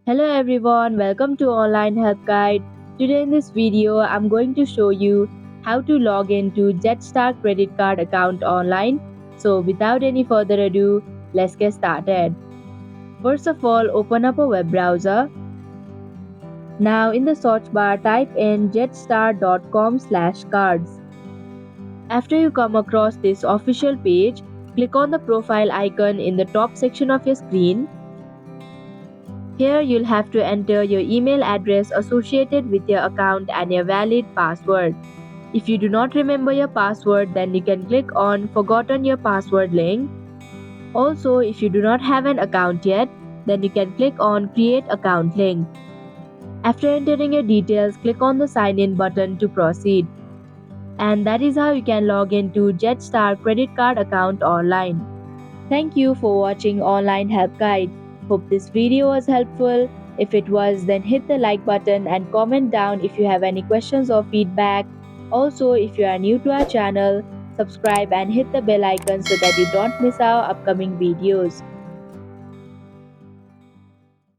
Hello everyone, welcome to Online Help Guide. Today in this video, I'm going to show you how to log into Jetstar credit card account online. So without any further ado, let's get started. First of all, open up a web browser. Now in the search bar, type in jetstar.com/cards. After you come across this official page, click on the profile icon in the top section of your screen. Here you'll have to enter your email address associated with your account and your valid password. If you do not remember your password, then you can click on Forgotten Your Password link. Also, if you do not have an account yet, then you can click on Create Account link. After entering your details, click on the Sign In button to proceed. And that is how you can log into Jetstar credit card account online. Thank you for watching Online Help Guide. Hope this video was helpful. If it was, then hit the like button and comment down if you have any questions or feedback. Also, if you are new to our channel, subscribe and hit the bell icon so that you don't miss our upcoming videos.